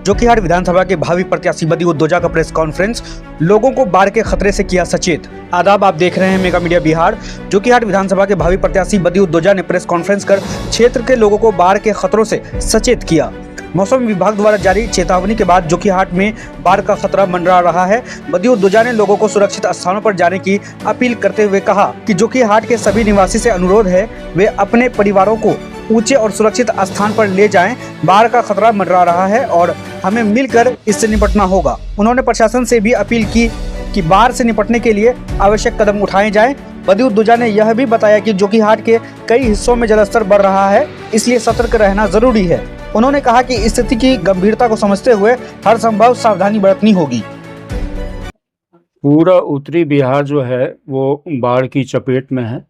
जोकीहाट विधानसभा के भावी प्रत्याशी बदी उद्दोजा का प्रेस कॉन्फ्रेंस, लोगों को बाढ़ के खतरे से किया सचेत। आदाब, आप देख रहे हैं मेगा मीडिया बिहार। जोकीहाट विधानसभा के भावी प्रत्याशी बदी उद्दोजा ने प्रेस कॉन्फ्रेंस कर क्षेत्र के लोगों को बाढ़ के खतरों से सचेत किया। मौसम विभाग द्वारा जारी चेतावनी के बाद जोकीहाट में बाढ़ का खतरा मंडरा रहा है। बदी उद्दोजा ने लोगों को सुरक्षित स्थानों पर जाने की अपील करते हुए कहा कि जोकीहाट के सभी निवासी से अनुरोध है वे अपने परिवारों को ऊंचे और सुरक्षित स्थान पर ले जाएं। बाढ़ का खतरा मंडरा रहा है और हमें मिलकर इससे निपटना होगा। उन्होंने प्रशासन से भी अपील की कि बाढ़ से निपटने के लिए आवश्यक कदम उठाए जाएं। बदी उद्दोजा ने यह भी बताया कि जोकीहाट के कई हिस्सों में जलस्तर बढ़ रहा है, इसलिए सतर्क रहना जरूरी है। उन्होंने कहा कि स्थिति की गंभीरता को समझते हुए हर संभव सावधानी बरतनी होगी। पूरा उत्तरी बिहार जो है वो बाढ़ की चपेट में है।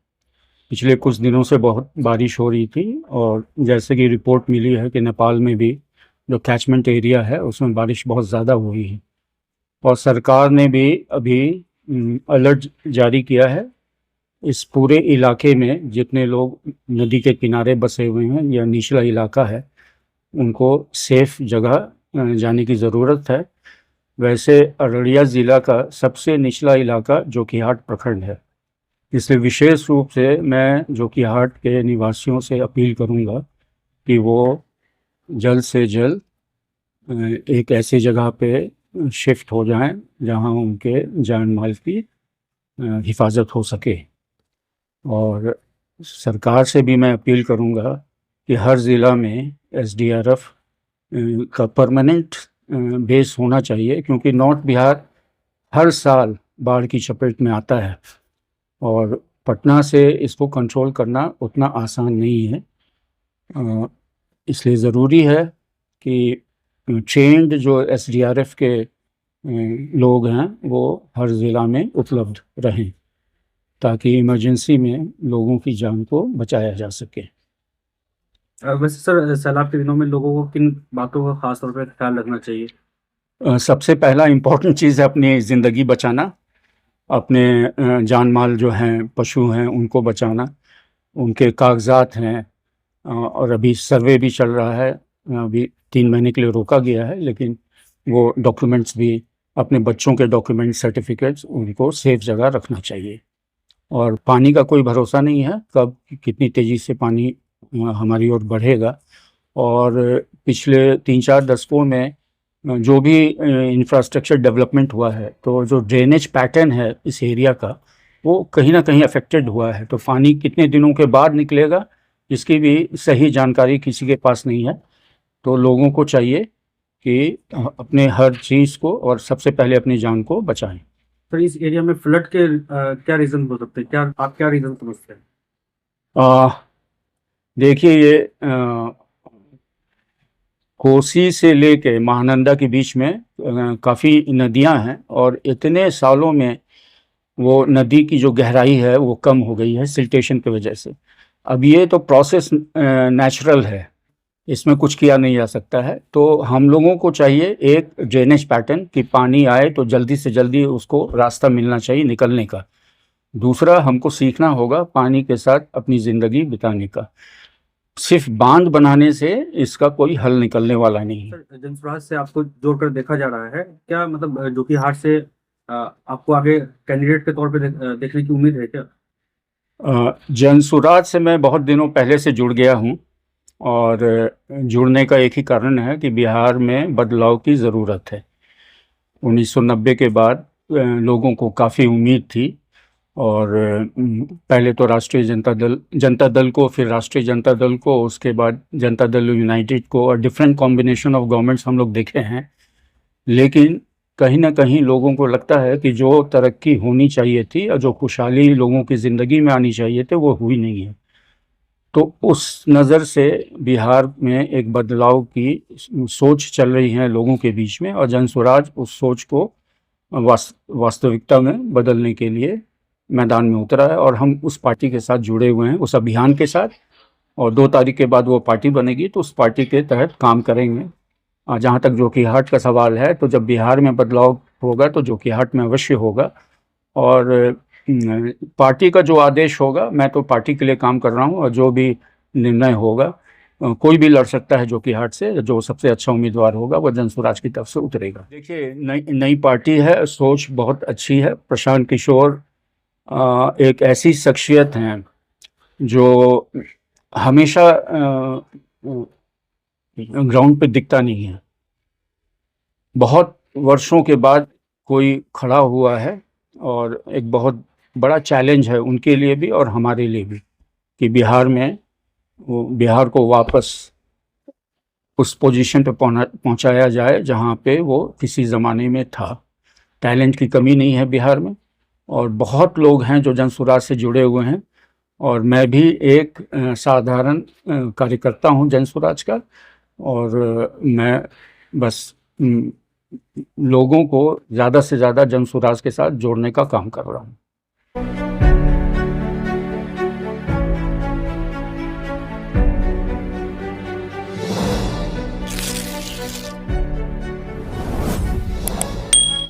पिछले कुछ दिनों से बहुत बारिश हो रही थी और जैसे कि रिपोर्ट मिली है कि नेपाल में भी जो कैचमेंट एरिया है उसमें बारिश बहुत ज़्यादा हुई है और सरकार ने भी अभी अलर्ट जारी किया है। इस पूरे इलाके में जितने लोग नदी के किनारे बसे हुए हैं या निचला इलाका है उनको सेफ जगह जाने की ज़रूरत है। वैसे अररिया ज़िला का सबसे निचला इलाका जोकीहाट प्रखंड है, इसलिए विशेष रूप से मैं जोकीहाट के निवासियों से अपील करूंगा कि वो जल्द से जल्द एक ऐसी जगह पे शिफ्ट हो जाएं जहां उनके जान माल की हिफाजत हो सके। और सरकार से भी मैं अपील करूंगा कि हर ज़िला में एसडीआरएफ का परमानेंट बेस होना चाहिए, क्योंकि नॉर्थ बिहार हर साल बाढ़ की चपेट में आता है और पटना से इसको कंट्रोल करना उतना आसान नहीं है। इसलिए ज़रूरी है कि ट्रेंड जो एसडीआरएफ के लोग हैं वो हर ज़िला में उपलब्ध रहें ताकि इमरजेंसी में लोगों की जान को बचाया जा सके। वैसे सर, सैलाब के दिनों में लोगों को किन बातों का खास तौर पर ख्याल रखना चाहिए? सबसे पहला इम्पोर्टेंट चीज़ है अपनी ज़िंदगी बचाना, अपने जान माल जो हैं पशु हैं उनको बचाना, उनके कागजात हैं और अभी सर्वे भी चल रहा है। अभी 3 महीने के लिए रोका गया है, लेकिन वो डॉक्यूमेंट्स भी, अपने बच्चों के डॉक्यूमेंट सर्टिफिकेट्स, उनको सेफ जगह रखना चाहिए। और पानी का कोई भरोसा नहीं है, कब कितनी तेज़ी से पानी हमारी ओर बढ़ेगा। और पिछले 3-4 दशकों में जो भी इंफ्रास्ट्रक्चर डेवलपमेंट हुआ है तो जो ड्रेनेज पैटर्न है इस एरिया का वो कहीं ना कहीं अफेक्टेड हुआ है। तो पानी कितने दिनों के बाद निकलेगा इसकी भी सही जानकारी किसी के पास नहीं है। तो लोगों को चाहिए कि अपने हर चीज़ को और सबसे पहले अपनी जान को बचाएं। सर, इस एरिया में फ्लड के क्या रीज़न हो सकते हैं? आप क्या रीज़न समझते हैं? देखिए, ये कोसी से लेके महानंदा के बीच में काफ़ी नदियां हैं और इतने सालों में वो नदी की जो गहराई है वो कम हो गई है सिल्टेशन की वजह से। अब ये तो प्रोसेस नेचुरल है, इसमें कुछ किया नहीं जा सकता है। तो हम लोगों को चाहिए एक ड्रेनेज पैटर्न कि पानी आए तो जल्दी से जल्दी उसको रास्ता मिलना चाहिए निकलने का। दूसरा, हमको सीखना होगा पानी के साथ अपनी ज़िंदगी बिताने का। सिर्फ बांध बनाने से इसका कोई हल निकलने वाला नहीं है। जनसुराज से आपको जोड़कर देखा जा रहा है, क्या मतलब जोकीहाट से आपको आगे कैंडिडेट के तौर पे देखने की उम्मीद है क्या? जनसुराज से मैं बहुत दिनों पहले से जुड़ गया हूं और जुड़ने का एक ही कारण है कि बिहार में बदलाव की ज़रूरत है। 1990 के बाद लोगों को काफ़ी उम्मीद थी और पहले तो राष्ट्रीय जनता दल को, फिर राष्ट्रीय जनता दल को, उसके बाद जनता दल यूनाइटेड को और डिफरेंट कॉम्बिनेशन ऑफ गवर्नमेंट्स हम लोग देखे हैं। लेकिन कहीं ना कहीं लोगों को लगता है कि जो तरक्की होनी चाहिए थी और जो खुशहाली लोगों की ज़िंदगी में आनी चाहिए थे वो हुई नहीं है। तो उस नज़र से बिहार में एक बदलाव की सोच चल रही है लोगों के बीच में और जनसुराज उस सोच को वास्तविकता में बदलने के लिए मैदान में उतरा है और हम उस पार्टी के साथ जुड़े हुए हैं, उस अभियान के साथ। और 2 तारीख के बाद वो पार्टी बनेगी तो उस पार्टी के तहत काम करेंगे। जहाँ तक जोकीहाट का सवाल है, तो जब बिहार में बदलाव होगा तो जोकीहाट में अवश्य होगा और पार्टी का जो आदेश होगा, मैं तो पार्टी के लिए काम कर रहा हूँ और जो भी निर्णय होगा कोई भी लड़ सकता है जोकीहाट से। जो सबसे अच्छा उम्मीदवार होगा वो जनसुराज की तरफ से उतरेगा। देखिए, नई पार्टी है, सोच बहुत अच्छी है। प्रशांत किशोर एक ऐसी शख्सियत हैं जो हमेशा ग्राउंड पे दिखता नहीं है। बहुत वर्षों के बाद कोई खड़ा हुआ है और एक बहुत बड़ा चैलेंज है उनके लिए भी और हमारे लिए भी कि बिहार में वो बिहार को वापस उस पोजीशन पे पहुंचाया जाए जहां पे वो किसी ज़माने में था। टैलेंट की कमी नहीं है बिहार में और बहुत लोग हैं जो जनसुराज से जुड़े हुए हैं और मैं भी एक साधारण कार्यकर्ता हूं जनसुराज का। और मैं बस लोगों को ज़्यादा से ज़्यादा जनसुराज के साथ जोड़ने का काम कर रहा हूं।